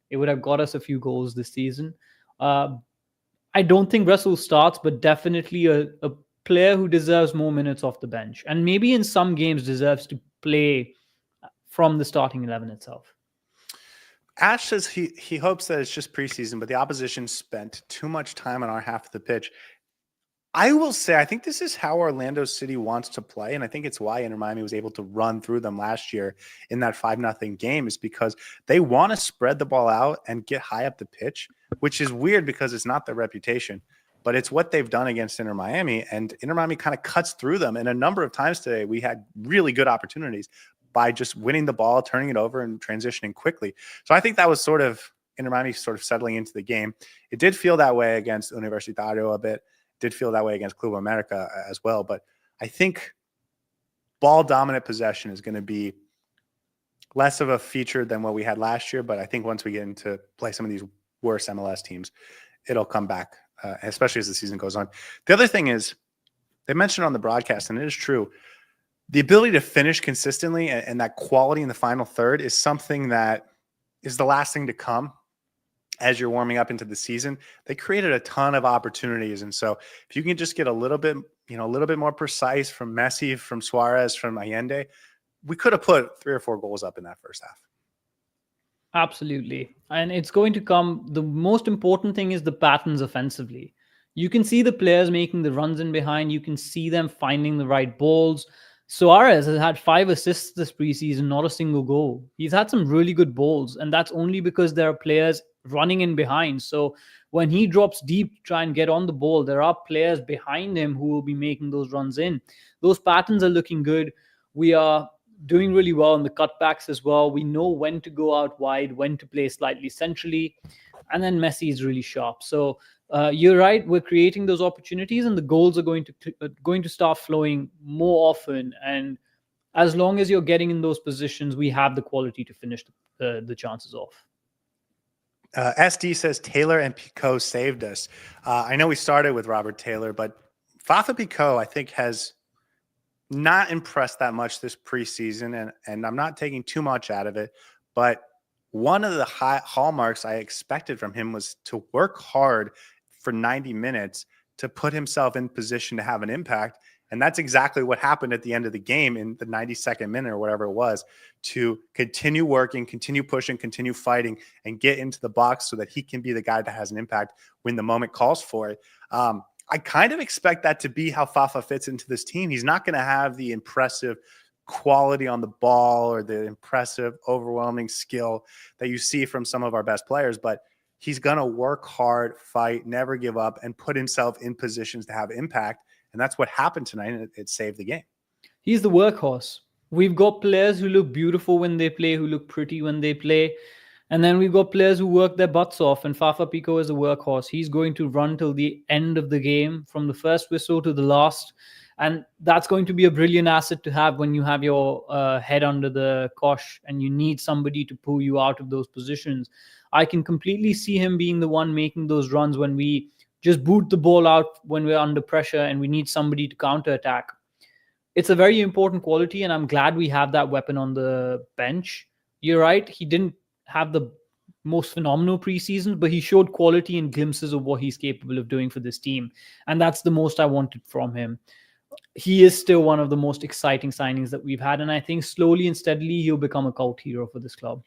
it would have got us a few goals this season. I don't think Gressel starts, but definitely a player who deserves more minutes off the bench, and maybe in some games deserves to play from the starting 11 itself. Ash says he hopes that it's just preseason, but the opposition spent too much time on our half of the pitch. I will say, I think this is how Orlando City wants to play, and I think it's why Inter Miami was able to run through them last year in that 5-0 game, is because they want to spread the ball out and get high up the pitch, which is weird because it's not their reputation, but it's what they've done against Inter Miami, and Inter Miami kind of cuts through them. And a number of times today, we had really good opportunities by just winning the ball, turning it over, and transitioning quickly. So I think that was sort of Inter Miami sort of settling into the game. It did feel that way against Universitario a bit. Did feel that way against Club America as well. But I think ball dominant possession is going to be less of a feature than what we had last year. But I think once we get into play some of these worse MLS teams, it'll come back, especially as the season goes on. The other thing is, they mentioned on the broadcast, and it is true, the ability to finish consistently and that quality in the final third is something that is the last thing to come as you're warming up into the season. They created a ton of opportunities. And so if you can just get a little bit more precise from Messi, from Suarez, from Allende, we could have put 3 or 4 goals up in that first half. Absolutely. And it's going to come. The most important thing is the patterns offensively. You can see the players making the runs in behind. You can see them finding the right balls. Suarez has had 5 assists this preseason, not a single goal. He's had some really good balls, and that's only because there are players running in behind. So when he drops deep to try and get on the ball, there are players behind him who will be making those runs in. Those patterns are looking good. We are doing really well in the cutbacks as well. We know when to go out wide, when to play slightly centrally, and then Messi is really sharp. So you're right. We're creating those opportunities, and the goals are going to start flowing more often. And as long as you're getting in those positions, we have the quality to finish the chances off. SD says Taylor and Picault saved us. I know we started with Robert Taylor, but Fafa Picault, I think, has not impressed that much this preseason, and I'm not taking too much out of it. But one of the hallmarks I expected from him was to work hard for 90 minutes to put himself in position to have an impact. And that's exactly what happened at the end of the game in the 92nd minute or whatever it was, to continue working, continue pushing, continue fighting, and get into the box so that he can be the guy that has an impact when the moment calls for it. I kind of expect that to be how Fafa fits into this team. He's not going to have the impressive quality on the ball or the impressive, overwhelming skill that you see from some of our best players, but he's going to work hard, fight, never give up, and put himself in positions to have impact. And that's what happened tonight, and it saved the game. He's the workhorse. We've got players who look beautiful when they play, who look pretty when they play. And then we've got players who work their butts off. And Fafa Picault is a workhorse. He's going to run till the end of the game, from the first whistle to the last. And that's going to be a brilliant asset to have when you have your head under the cosh and you need somebody to pull you out of those positions. I can completely see him being the one making those runs when we just boot the ball out when we're under pressure and we need somebody to counter attack. It's a very important quality, and I'm glad we have that weapon on the bench. You're right, he didn't have the most phenomenal preseason, but he showed quality and glimpses of what he's capable of doing for this team. And that's the most I wanted from him. He is still one of the most exciting signings that we've had. And I think slowly and steadily, he'll become a cult hero for this club.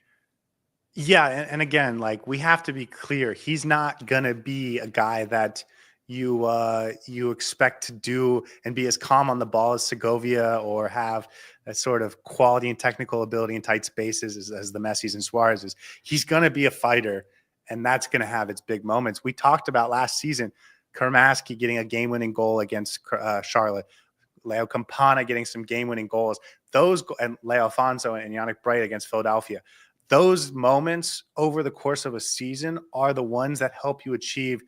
Yeah. And again, like, we have to be clear. He's not going to be a guy that you expect to do and be as calm on the ball as Segovia, or have that sort of quality and technical ability in tight spaces as the Messis and Suarez is. He's going to be a fighter, and that's going to have its big moments. We talked about last season, Kermaski getting a game-winning goal against Charlotte, Leo Campana getting some game-winning goals, and Leo Alfonso and Yanik Bright against Philadelphia. Those moments over the course of a season are the ones that help you achieve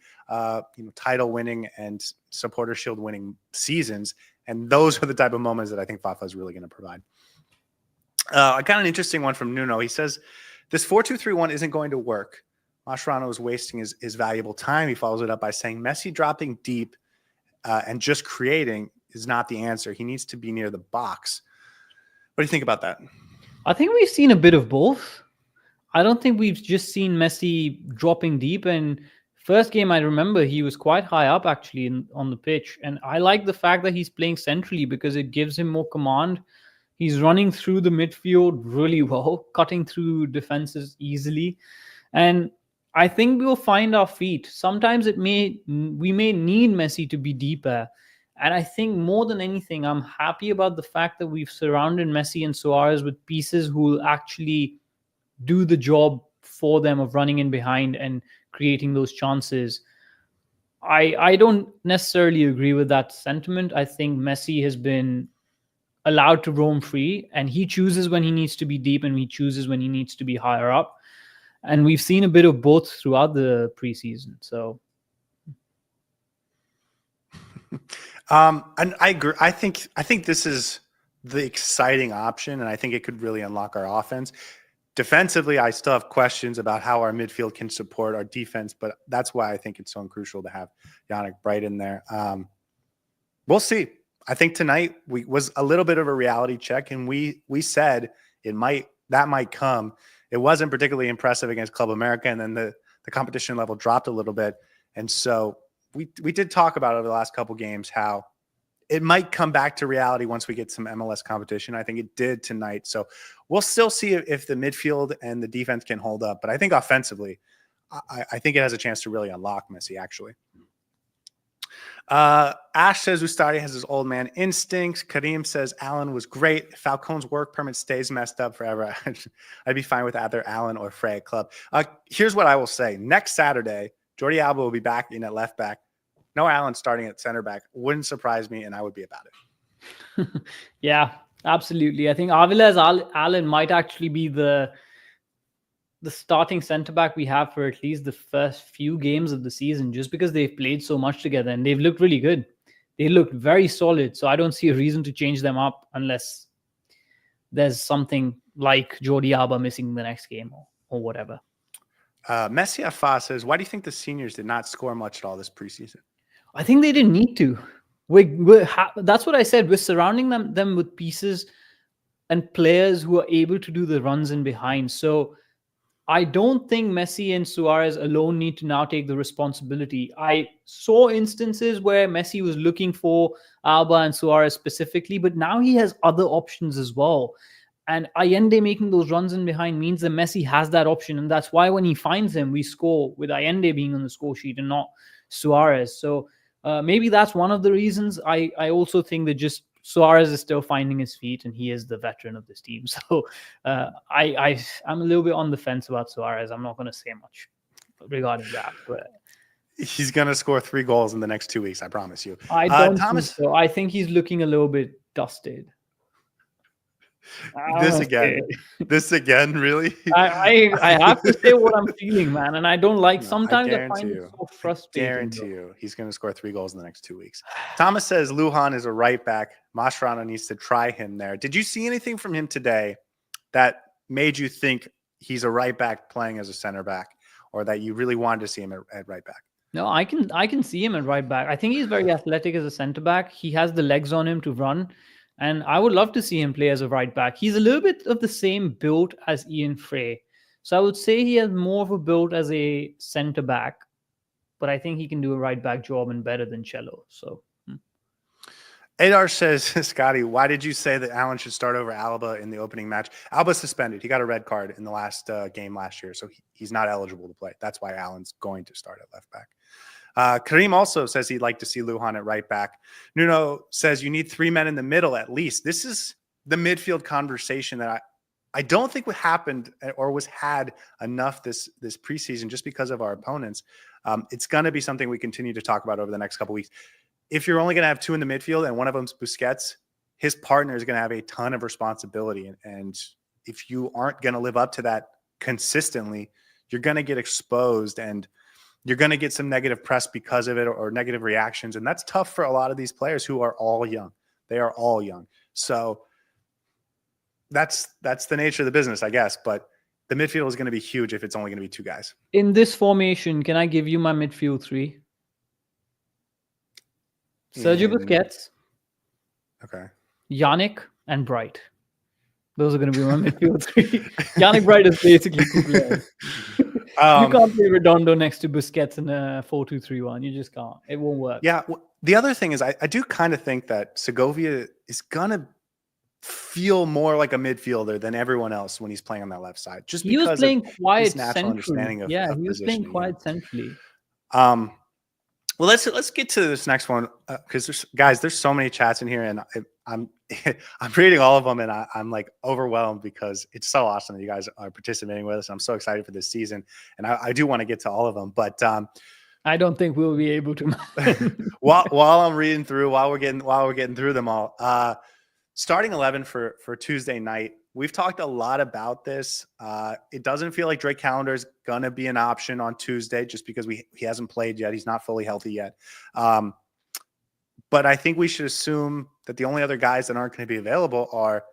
title winning and supporter shield winning seasons. And those are the type of moments that I think Fafa is really going to provide. I got an interesting one from Nuno. He says, this 4-2-3-1 isn't going to work. Mascherano is wasting his valuable time. He follows it up by saying Messi dropping deep and just creating is not the answer. He needs to be near the box. What do you think about that? I think we've seen a bit of both. I don't think we've just seen Messi dropping deep. And first game, I remember he was quite high up actually on the pitch. And I like the fact that he's playing centrally because it gives him more command. He's running through the midfield really well, cutting through defenses easily. And I think we'll find our feet. Sometimes we may need Messi to be deeper. And I think more than anything, I'm happy about the fact that we've surrounded Messi and Suarez with pieces who will actually do the job for them of running in behind and creating those chances. I don't necessarily agree with that sentiment. I think Messi has been allowed to roam free, and he chooses when he needs to be deep and he chooses when he needs to be higher up. And we've seen a bit of both throughout the preseason. So and I agree. I think this is the exciting option, and I think it could really unlock our offense. Defensively, I still have questions about how our midfield can support our defense, but that's why I think it's so crucial to have Yanik Bright in there. We'll see. I think tonight was a little bit of a reality check, and we said that might come. It wasn't particularly impressive against Club America, and then the competition level dropped a little bit, and so we did talk about over the last couple games how it might come back to reality once we get some MLS competition. I think it did tonight. So we'll still see if the midfield and the defense can hold up. But I think offensively, I think it has a chance to really unlock Messi, actually. Ash says Ustari has his old man instincts. Kareem says Allen was great. Falcone's work permit stays messed up forever. I'd be fine with either Allen or Frey at club. Here's what I will say. Next Saturday, Jordi Alba will be back in at left back. No Allen starting at center back. Wouldn't surprise me, and I would be about it. Yeah, absolutely. I think Aviles Allen might actually be the starting center back we have for at least the first few games of the season, just because they've played so much together and they've looked really good. They looked very solid. So I don't see a reason to change them up unless there's something like Jordi Alba missing the next game or whatever. Messi Afa says, why do you think the seniors did not score much at all this preseason? I think they didn't need to. That's what I said. We're surrounding them with pieces and players who are able to do the runs in behind. So I don't think Messi and Suarez alone need to now take the responsibility. I saw instances where Messi was looking for Alba and Suarez specifically, but now he has other options as well. And Allende making those runs in behind means that Messi has that option. And that's why when he finds him, we score with Allende being on the score sheet and not Suarez. So maybe that's one of the reasons. I also think that just Suarez is still finding his feet, and he is the veteran of this team. So I'm a little bit on the fence about Suarez. I'm not going to say much regarding that. But he's going to score 3 goals in the next 2 weeks, I promise you. I don't think so. I think he's looking a little bit dusted. This Okay. again. This again, really? I have to say what I'm feeling, man, and I don't like. No, I Sometimes I guarantee find it you. so I frustrating, guarantee bro. you he's going to score 3 goals in the next 2 weeks. Thomas says Lujan is a right back. Mascherano needs to try him there. Did you see anything from him today that made you think he's a right back playing as a center back, or that you really wanted to see him at right back? No, I can see him at right back. I think he's very athletic as a centre back. He has the legs on him to run, and I would love to see him play as a right back. He's a little bit of the same build as Ian Frey, so I would say he has more of a build as a centre back, but I think he can do a right back job and better than Chelo. So Adar says, Scotty, why did you say that Allen should start over Alba in the opening match? Alba's suspended. He got a red card in the last game last year, so he's not eligible to play. That's why Allen's going to start at left back. Kareem also says he'd like to see Lujan at right back. Nuno says you need 3 men in the middle at least. This is the midfield conversation that I don't think what happened or was had enough this preseason just because of our opponents. It's going to be something we continue to talk about over the next couple of weeks. If you're only going to have 2 in the midfield and one of them's Busquets, his partner is going to have a ton of responsibility. And if you aren't going to live up to that consistently, you're going to get exposed and you're going to get some negative press because of it or negative reactions. And that's tough for a lot of these players who are all young. They are all young. So that's the nature of the business, I guess. But the midfield is going to be huge if it's only going to be 2 guys. in this formation, can I give you my midfield 3? Sergio Busquets, Okay. Yanik, and Bright. Those are going to be my midfield 3. Yanik Bright is basically Kukulan. You can't play Redondo next to Busquets in a 4-2-3-1. You just can't. It won't work. Yeah. The other thing is I do kind of think that Segovia is going to feel more like a midfielder than everyone else when he's playing on that left side. Just He was because playing of quiet his natural understanding centrally. of He was playing positioning, quiet centrally. Well, let's get to this next one because there's so many chats in here, and I'm I'm reading all of them, and I'm like overwhelmed because it's so awesome that you guys are participating with us. I'm so excited for this season, and I do want to get to all of them, but I don't think we'll be able to. while I'm reading through, while we're getting through them all, starting 11 for Tuesday night. We've talked a lot about this. It doesn't feel like Drake Callender is going to be an option on Tuesday just because he hasn't played yet. He's not fully healthy yet. But I think we should assume that the only other guys that aren't going to be available are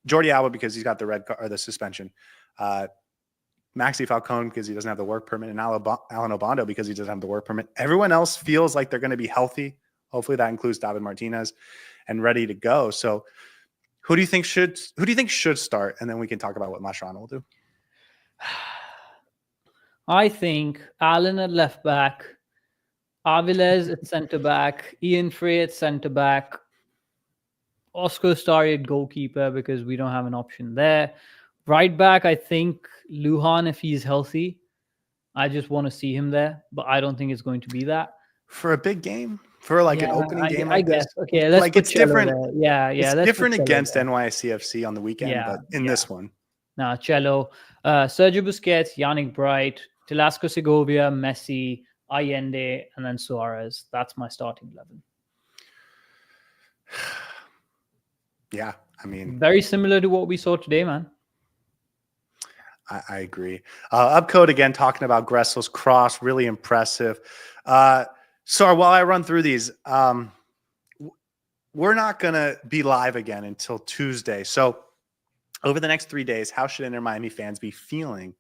Jordi Alba because he's got the red card or the suspension, Maxi Falcone because he doesn't have the work permit, and Alan Obando because he doesn't have the work permit. Everyone else feels like they're going to be healthy. Hopefully that includes David Martinez and ready to go. So who do you think should start? And then we can talk about what Mascherano will do. I think Allen at left back, Aviles at centre back, Ian Frey at centre back, Oscar Starry at goalkeeper because we don't have an option there. Right back, I think Lujan if he's healthy. I just want to see him there, but I don't think it's going to be that. For a big game? For like an opening game like guess. this? Okay, let's put it's different. There. It's different against NYCFC on the weekend, but in this one. Now, Chelo, Sergio Busquets, Yanik Bright, Telasco Segovia, Messi, Allende, and then Suarez. That's my starting 11. Yeah, I mean, very similar to what we saw today, man. I agree. Upcode again talking about Gressel's cross, really impressive. So while I run through these, we're not going to be live again until Tuesday. So over the next 3 days, how should Inter Miami fans be feeling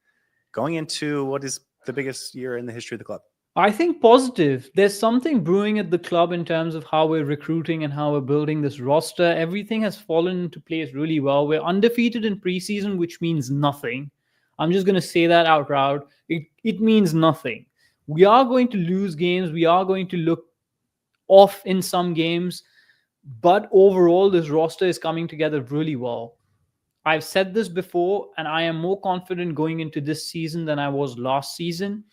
going into what is the biggest year in the history of the club? I think positive. There's something brewing at the club in terms of how we're recruiting and how we're building this roster. Everything has fallen into place really well. We're undefeated in preseason, which means nothing. I'm just going to say that out loud. It means nothing. We are going to lose games. We are going to look off in some games. But overall, this roster is coming together really well. I've said this before, and I am more confident going into this season than I was last season.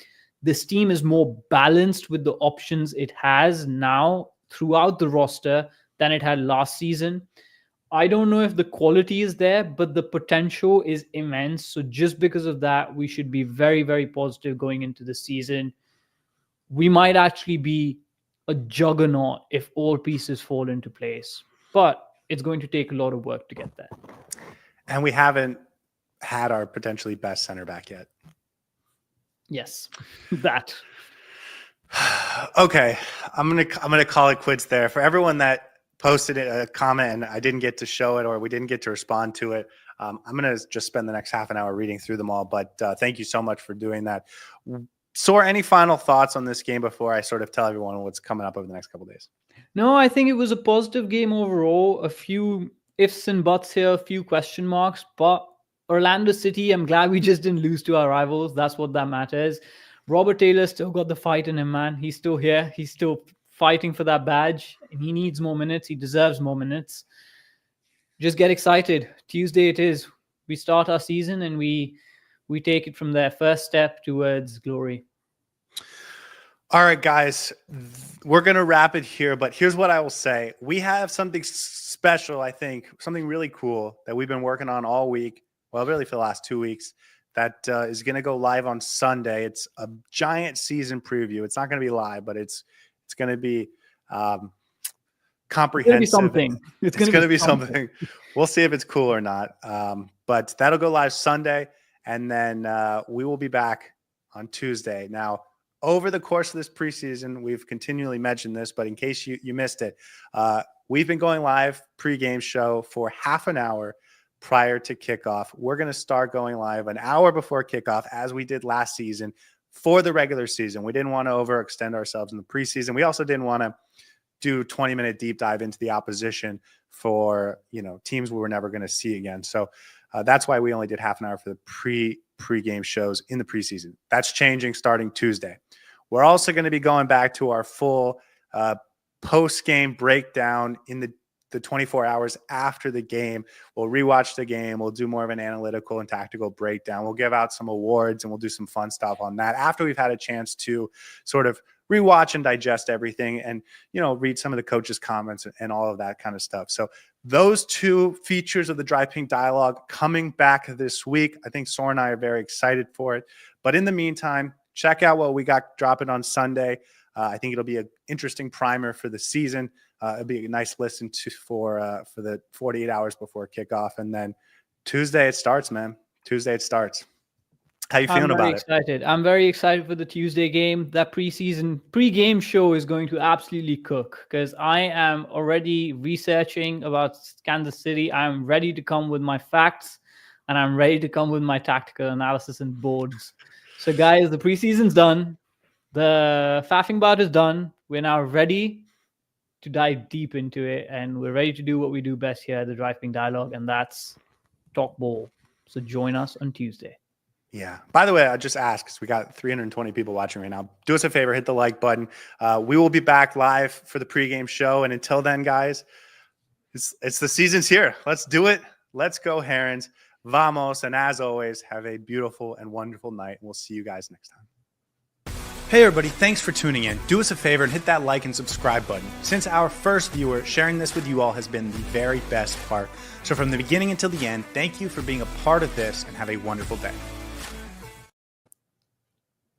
This team is more balanced with the options it has now throughout the roster than it had last season. I don't know if the quality is there, but the potential is immense. So just because of that, we should be very, very positive going into the season. We might actually be a juggernaut if all pieces fall into place, but it's going to take a lot of work to get there. And we haven't had our potentially best center back yet. Yes, that. Okay, I'm gonna call it quits there. For everyone that posted a comment and I didn't get to show it or we didn't get to respond to it, I'm gonna just spend the next half an hour reading through them all. But thank you so much for doing that. Saur, any final thoughts on this game before I sort of tell everyone what's coming up over the next couple of days? No, I think it was a positive game overall. A few ifs and buts here, a few question marks, but Orlando City, I'm glad we just didn't lose to our rivals. That's what that matters. Robert Taylor still got the fight in him, man. He's still here. He's still fighting for that badge. And he needs more minutes. He deserves more minutes. Just get excited. Tuesday it is. We start our season and we take it from there. First step towards glory. All right, guys, we're going to wrap it here, but here's what I will say. We have something special, I think, something really cool that we've been working on all week. Well, really for the last 2 weeks. That is going to go live on Sunday. It's a giant season preview. It's not going to be live, but it's going to be comprehensive. It's going to be something. We'll see if it's cool or not. But that'll go live Sunday, and then we will be back on Tuesday. Now, over the course of this preseason, we've continually mentioned this, but in case you missed it, we've been going live pregame show for half an hour prior to kickoff. We're going to start going live an hour before kickoff, as we did last season for the regular season. We didn't want to overextend ourselves in the preseason. We also didn't want to do 20-minute deep dive into the opposition for, teams we were never going to see again. So that's why we only did half an hour for the pregame shows in the preseason. That's changing starting Tuesday. We're also going to be going back to our full post-game breakdown in the 24 hours after the game. We'll rewatch the game. We'll do more of an analytical and tactical breakdown. We'll give out some awards and we'll do some fun stuff on that after we've had a chance to sort of rewatch and digest everything and, read some of the coaches' comments and all of that kind of stuff. So those two features of the Dry Pink Dialogue coming back this week. I think Saur and I are very excited for it. But in the meantime, check out what we got dropping on Sunday. I think it'll be an interesting primer for the season. It'll be a nice listen to for the 48 hours before kickoff. And then Tuesday it starts, man. Tuesday it starts. How you feeling about it? I'm very excited for the Tuesday game. That pre-game show is going to absolutely cook because I am already researching about Kansas City. I'm ready to come with my facts and I'm ready to come with my tactical analysis and boards. So guys, the preseason's done. The faffing bout is done. We're now ready to dive deep into it, and we're ready to do what we do best here at the Dry Pink Dialogue, and that's talk ball. So join us on Tuesday. Yeah. By the way, I just asked because we got 320 people watching right now. Do us a favor, hit the like button. We will be back live for the pregame show, and until then, guys, it's the season's here. Let's do it. Let's go, Herons. Vamos, and as always, have a beautiful and wonderful night. We'll see you guys next time. Hey everybody, thanks for tuning in. Do us a favor and hit that like and subscribe button. Since our first viewer, sharing this with you all has been the very best part. So from the beginning until the end, thank you for being a part of this and have a wonderful day.